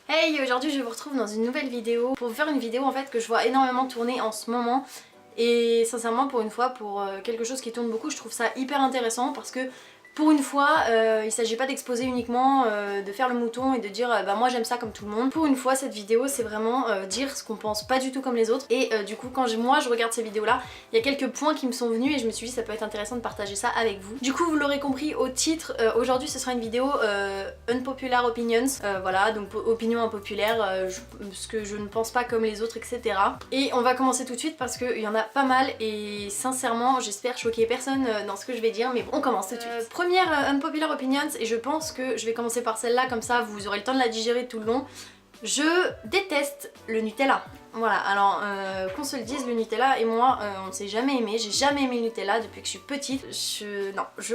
Hey, aujourd'hui je vous retrouve dans une nouvelle vidéo pour vous faire une vidéo en fait que je vois énormément tourner en ce moment. Et sincèrement pour une fois, pour quelque chose qui tourne beaucoup, je trouve ça hyper intéressant parce que pour une fois, il s'agit pas d'exposer uniquement, de faire le mouton et de dire bah moi j'aime ça comme tout le monde. Pour une fois cette vidéo c'est vraiment dire ce qu'on pense pas du tout comme les autres. Et du coup quand moi je regarde ces vidéos là, il y a quelques points qui me sont venus et je me suis dit ça peut être intéressant de partager ça avec vous. Du coup vous l'aurez compris au titre, aujourd'hui ce sera une vidéo unpopular opinions, voilà donc opinion impopulaire, ce que je ne pense pas comme les autres etc. Et on va commencer tout de suite parce qu'il y en a pas mal et sincèrement j'espère choquer personne dans ce que je vais dire, mais bon on commence tout de suite. Première unpopular opinions, et je pense que je vais commencer par celle-là, comme ça vous aurez le temps de la digérer tout le long. Je déteste le Nutella. Voilà, alors qu'on se le dise, le Nutella et moi on ne s'est jamais aimé, j'ai jamais aimé le Nutella depuis que je suis petite.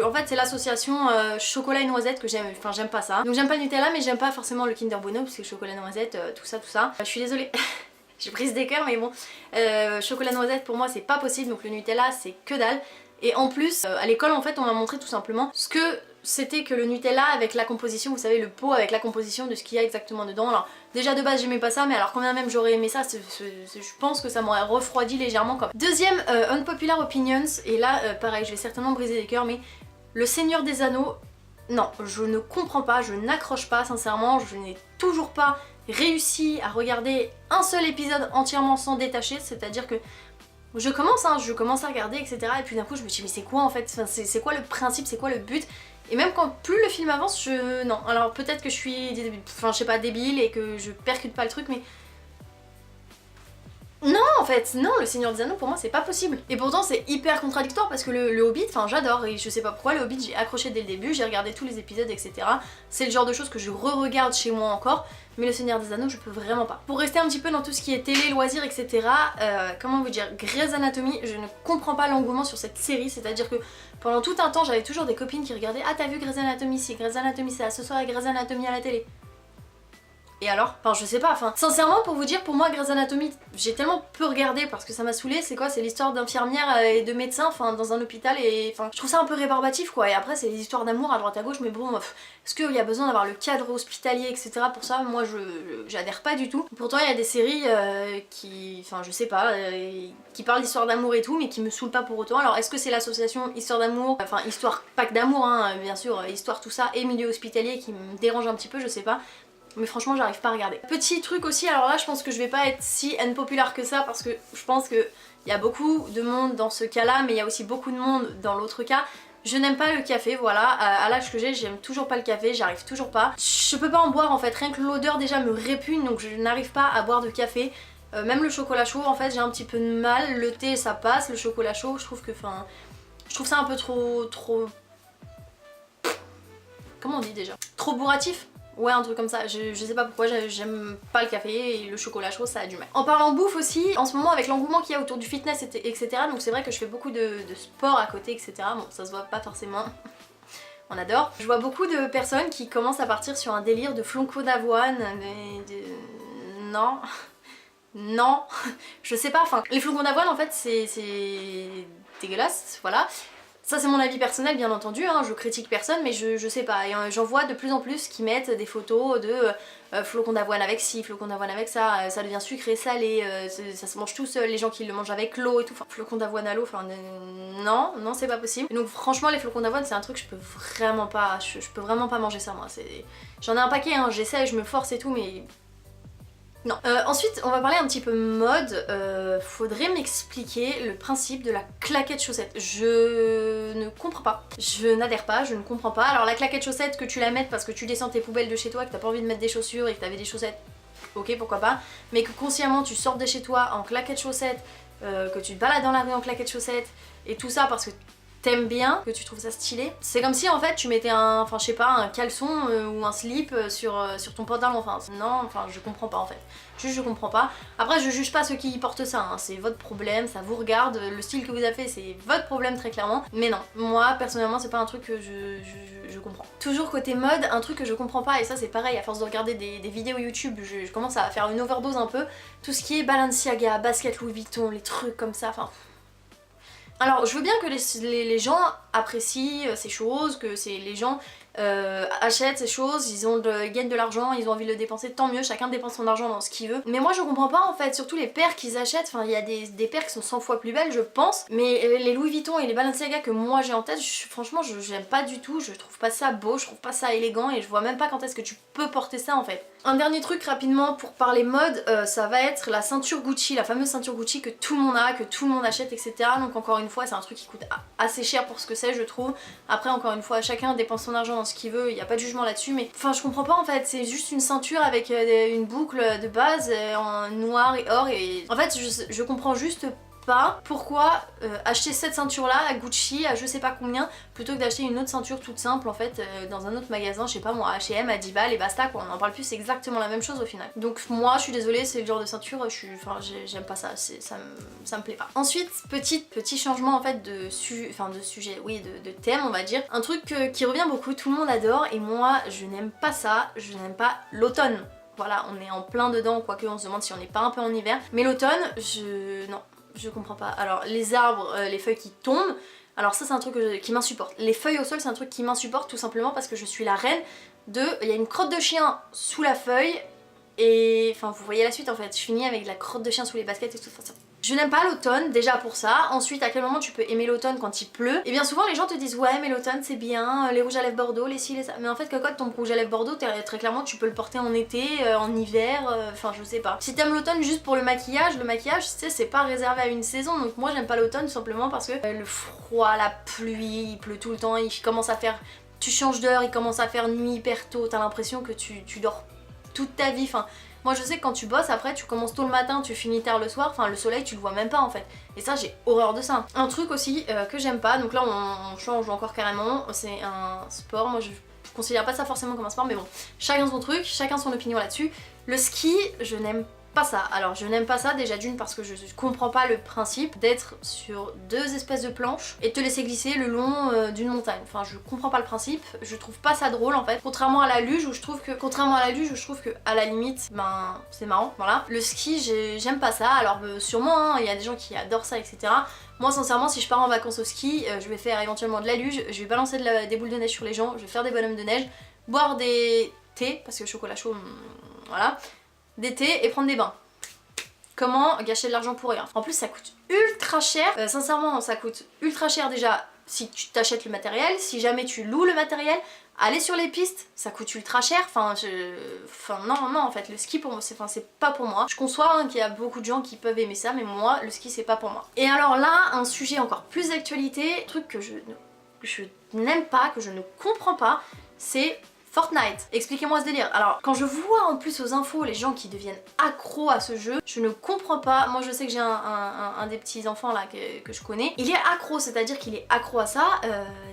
En fait c'est l'association chocolat et noisette que j'aime, enfin j'aime pas ça. Donc j'aime pas le Nutella mais j'aime pas forcément le Kinder Bueno parce que chocolat noisette, tout ça. Je suis désolée. J'ai prise des cœurs mais bon, chocolat noisette pour moi c'est pas possible, donc le Nutella c'est que dalle. Et en plus, à l'école en fait on m'a montré tout simplement ce que c'était que le Nutella avec la composition, vous savez le pot avec la composition de ce qu'il y a exactement dedans. Alors déjà de base j'aimais pas ça, mais alors quand même j'aurais aimé ça, je pense que ça m'aurait refroidi légèrement quand même. Deuxième unpopular opinions, et là pareil je vais certainement briser les cœurs, mais le Seigneur des Anneaux, non je ne comprends pas, je n'accroche pas sincèrement, je n'ai toujours pas réussi à regarder un seul épisode entièrement sans détacher, c'est-à-dire que je commence à regarder etc. Et puis d'un coup je me dis mais c'est quoi en fait, enfin, c'est quoi le principe, c'est quoi le but? Et même quand plus le film avance, non. Alors peut-être que je suis, enfin je sais pas, débile et que je percute pas le truc, mais non en fait, non, le Seigneur des Anneaux pour moi c'est pas possible. Et pourtant c'est hyper contradictoire parce que le Hobbit, enfin j'adore, et je sais pas pourquoi le Hobbit j'ai accroché dès le début, j'ai regardé tous les épisodes etc. C'est le genre de choses que je re-regarde chez moi encore, mais le Seigneur des Anneaux je peux vraiment pas. Pour rester un petit peu dans tout ce qui est télé, loisirs etc. Comment vous dire, Grey's Anatomy, je ne comprends pas l'engouement sur cette série, c'est-à-dire que pendant tout un temps j'avais toujours des copines qui regardaient ah t'as vu Grey's Anatomy, si Grey's Anatomy c'est ce soir et Grey's Anatomy à la télé. Et alors? Enfin je sais pas, enfin sincèrement pour vous dire, pour moi Grey's Anatomy j'ai tellement peu regardé parce que ça m'a saoulée. C'est quoi? C'est l'histoire d'infirmières et de médecins enfin dans un hôpital, et enfin je trouve ça un peu rébarbatif quoi. Et après c'est les histoires d'amour à droite à gauche, mais bon est-ce qu'il y a besoin d'avoir le cadre hospitalier etc. pour ça? Moi j'adhère pas du tout. Pourtant il y a des séries qui, enfin je sais pas, qui parlent d'histoire d'amour et tout mais qui me saoulent pas pour autant. Alors est-ce que c'est l'association histoire d'amour, enfin histoire pas que d'amour hein, bien sûr, histoire tout ça et milieu hospitalier qui me dérange un petit peu, je sais pas. Mais franchement j'arrive pas à regarder. Petit truc aussi, alors là je pense que je vais pas être si unpopular que ça parce que je pense qu'il y a beaucoup de monde dans ce cas là, mais il y a aussi beaucoup de monde dans l'autre cas. Je n'aime pas le café, voilà, à l'âge que j'ai, j'aime toujours pas le café, j'arrive toujours pas. Je peux pas en boire en fait, rien que l'odeur déjà me répugne, donc je n'arrive pas à boire de café. Même le chocolat chaud en fait j'ai un petit peu de mal, le thé ça passe, le chocolat chaud je trouve que, enfin, je trouve ça un peu trop... Comment on dit déjà? Trop bourratif? Ouais, un truc comme ça, je sais pas pourquoi, j'aime pas le café et le chocolat chaud ça a du mal. En parlant bouffe aussi, en ce moment avec l'engouement qu'il y a autour du fitness etc, donc c'est vrai que je fais beaucoup de sport à côté etc, bon ça se voit pas forcément, on adore. Je vois beaucoup de personnes qui commencent à partir sur un délire de flocons d'avoine, non, non, je sais pas, enfin les flocons d'avoine en fait c'est dégueulasse, voilà. Ça c'est mon avis personnel bien entendu, hein, je critique personne mais je sais pas, et j'en vois de plus en plus qui mettent des photos de flocons d'avoine avec ci, flocons d'avoine avec ça, ça devient sucré, salé, ça se mange tout seul, les gens qui le mangent avec l'eau et tout, enfin flocons d'avoine à l'eau, enfin non, non c'est pas possible. Et donc franchement les flocons d'avoine c'est un truc que je peux vraiment pas, je peux vraiment pas manger ça moi, j'en ai un paquet, hein, j'essaie, je me force et tout mais... Non. Ensuite, on va parler un petit peu mode. Faudrait m'expliquer le principe de la claquette chaussette. Je ne comprends pas. Je n'adhère pas, je ne comprends pas. Alors la claquette chaussette, que tu la mettes parce que tu descends tes poubelles de chez toi, que t'as pas envie de mettre des chaussures et que t'avais des chaussettes, ok pourquoi pas. Mais que consciemment tu sortes de chez toi en claquette chaussette, que tu te balades dans la rue en claquette chaussette et tout ça parce que t'aimes bien, que tu trouves ça stylé. C'est comme si en fait tu mettais un, enfin je sais pas, un caleçon ou un slip sur ton pantalon, enfin non, enfin je comprends pas en fait. Juste je comprends pas. Après je juge pas ceux qui portent ça, hein. C'est votre problème, ça vous regarde, le style que vous avez fait c'est votre problème très clairement. Mais non, moi personnellement c'est pas un truc que je comprends. Toujours côté mode, un truc que je comprends pas, et ça c'est pareil, à force de regarder des vidéos YouTube, je commence à faire une overdose un peu. Tout ce qui est Balenciaga, basket Louis Vuitton, les trucs comme ça, enfin... Alors je veux bien que les gens apprécient ces choses, que c'est les gens achètent ces choses, ils gagnent de l'argent, ils ont envie de le dépenser, tant mieux, chacun dépense son argent dans ce qu'il veut. Mais moi je comprends pas en fait, surtout les paires qu'ils achètent, enfin il y a des paires qui sont 100 fois plus belles je pense, mais les Louis Vuitton et les Balenciaga que moi j'ai en tête, franchement j'aime pas du tout, je trouve pas ça beau, je trouve pas ça élégant et je vois même pas quand est-ce que tu peux porter ça en fait. Un dernier truc rapidement pour parler mode, ça va être la ceinture Gucci, la fameuse ceinture Gucci que tout le monde a, que tout le monde achète, etc. Donc encore une fois c'est un truc qui coûte assez cher pour ce que c'est je trouve. Après encore une fois chacun dépense son argent dans ce qu'il veut, il n'y a pas de jugement là-dessus, mais enfin je comprends pas en fait, c'est juste une ceinture avec une boucle de base en noir et or et en fait je comprends juste pas pourquoi acheter cette ceinture là à Gucci à je sais pas combien plutôt que d'acheter une autre ceinture toute simple en fait dans un autre magasin, je sais pas moi, H&M à 10 balles et basta quoi, on en parle plus, c'est exactement la même chose au final. Donc moi je suis désolée, c'est le genre de ceinture, j'aime pas ça, ça me plaît pas. Ensuite petit changement en fait de sujet, oui de thème on va dire, un truc qui revient beaucoup, tout le monde adore et moi je n'aime pas ça, je n'aime pas l'automne. Voilà, on est en plein dedans, quoique on se demande si on n'est pas un peu en hiver, mais l'automne, non. Je comprends pas. Alors les arbres, les feuilles qui tombent, alors ça c'est un truc qui m'insupporte. Les feuilles au sol c'est un truc qui m'insupporte tout simplement parce que je suis la reine de... Il y a une crotte de chien sous la feuille et... Enfin vous voyez la suite en fait, je finis avec la crotte de chien sous les baskets et tout ça. Je n'aime pas l'automne déjà pour ça. Ensuite à quel moment tu peux aimer l'automne quand il pleut? Et bien souvent les gens te disent ouais mais l'automne c'est bien, les rouges à lèvres bordeaux, les ci, les ça. Mais en fait cocotte, ton rouge à lèvres bordeaux très clairement tu peux le porter en été, en hiver, enfin je sais pas. Si t'aimes l'automne juste pour le maquillage tu sais c'est pas réservé à une saison. Donc moi j'aime pas l'automne tout simplement parce que le froid, la pluie, il pleut tout le temps, il commence à faire... Tu changes d'heure, il commence à faire nuit hyper tôt, t'as l'impression que tu dors toute ta vie, enfin... Moi je sais que quand tu bosses après tu commences tôt le matin, tu finis tard le soir, enfin le soleil tu le vois même pas en fait. Et ça j'ai horreur de ça. Un truc aussi que j'aime pas, donc là on change encore carrément, c'est un sport, moi je considère pas ça forcément comme un sport mais bon, chacun son truc, chacun son opinion là-dessus. Le ski, je n'aime pas ça. Alors je n'aime pas ça déjà d'une parce que je comprends pas le principe d'être sur deux espèces de planches et te laisser glisser le long d'une montagne. Enfin je comprends pas le principe, je trouve pas ça drôle en fait. Contrairement à la luge où je trouve que à la limite ben c'est marrant, voilà. Le ski j'aime pas ça, alors sûrement il y a des gens qui adorent ça etc. Moi sincèrement si je pars en vacances au ski, je vais faire éventuellement de la luge, je vais balancer des boules de neige sur les gens, je vais faire des bonhommes de neige, boire des thés, parce que chocolat chaud, voilà, des thés et prendre des bains. Comment gâcher de l'argent pour rien? En plus ça coûte ultra cher, sincèrement ça coûte ultra cher déjà si tu t'achètes le matériel, si jamais tu loues le matériel, aller sur les pistes ça coûte ultra cher, non en fait le ski pour moi c'est pas pour moi. Je conçois hein, qu'il y a beaucoup de gens qui peuvent aimer ça mais moi le ski c'est pas pour moi. Et alors là un sujet encore plus d'actualité, truc que je n'aime pas, que je ne comprends pas, c'est Fortnite. Expliquez-moi ce délire. Alors quand je vois en plus aux infos les gens qui deviennent accros à ce jeu, je ne comprends pas. Moi je sais que j'ai un des petits enfants là que je connais. Il est accro, c'est-à-dire qu'il est accro à ça.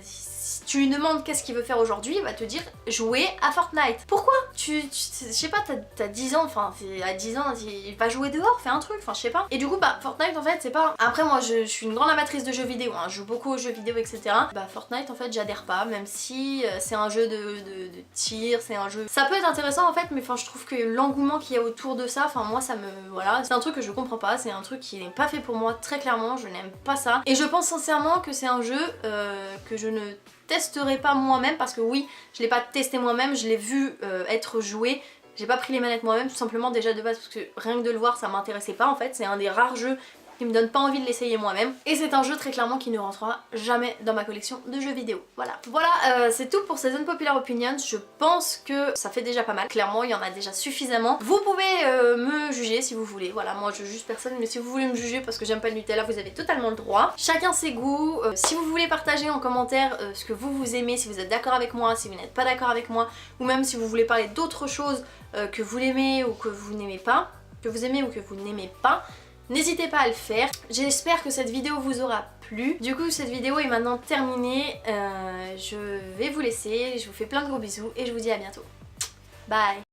Si tu lui demandes qu'est-ce qu'il veut faire aujourd'hui, il va te dire jouer à Fortnite. Pourquoi? Je sais pas, t'as 10 ans, enfin à 10 ans, il va jouer dehors, fais un truc, enfin je sais pas. Et du coup bah Fortnite en fait c'est pas... Après moi je suis une grande amatrice de jeux vidéo, hein, je joue beaucoup aux jeux vidéo etc. Bah Fortnite en fait j'adhère pas, même si c'est un jeu de tir, c'est un jeu... Ça peut être intéressant en fait mais enfin je trouve que l'engouement qu'il y a autour de ça, enfin moi ça me... Voilà, c'est un truc que je comprends pas, c'est un truc qui n'est pas fait pour moi très clairement, je n'aime pas ça. Et je pense sincèrement que c'est un jeu que je ne testerai pas moi-même parce que oui, je l'ai pas testé moi-même, je l'ai vu être joué. J'ai pas pris les manettes moi-même tout simplement déjà de base parce que rien que de le voir ça m'intéressait pas en fait, c'est un des rares jeux qui me donne pas envie de l'essayer moi-même. Et c'est un jeu très clairement qui ne rentrera jamais dans ma collection de jeux vidéo. Voilà. Voilà, c'est tout pour ces unpopular opinions. Je pense que ça fait déjà pas mal. Clairement, il y en a déjà suffisamment. Vous pouvez me juger si vous voulez. Voilà, moi je juge personne, mais si vous voulez me juger parce que j'aime pas le Nutella, vous avez totalement le droit. Chacun ses goûts. Si vous voulez partager en commentaire ce que vous aimez, si vous êtes d'accord avec moi, si vous n'êtes pas d'accord avec moi, ou même si vous voulez parler d'autres choses que vous l'aimez ou que vous n'aimez pas, que vous aimez ou que vous n'aimez pas, n'hésitez pas à le faire. J'espère que cette vidéo vous aura plu. Du coup cette vidéo est maintenant terminée. Je vais vous laisser, je vous fais plein de gros bisous et je vous dis à bientôt. Bye.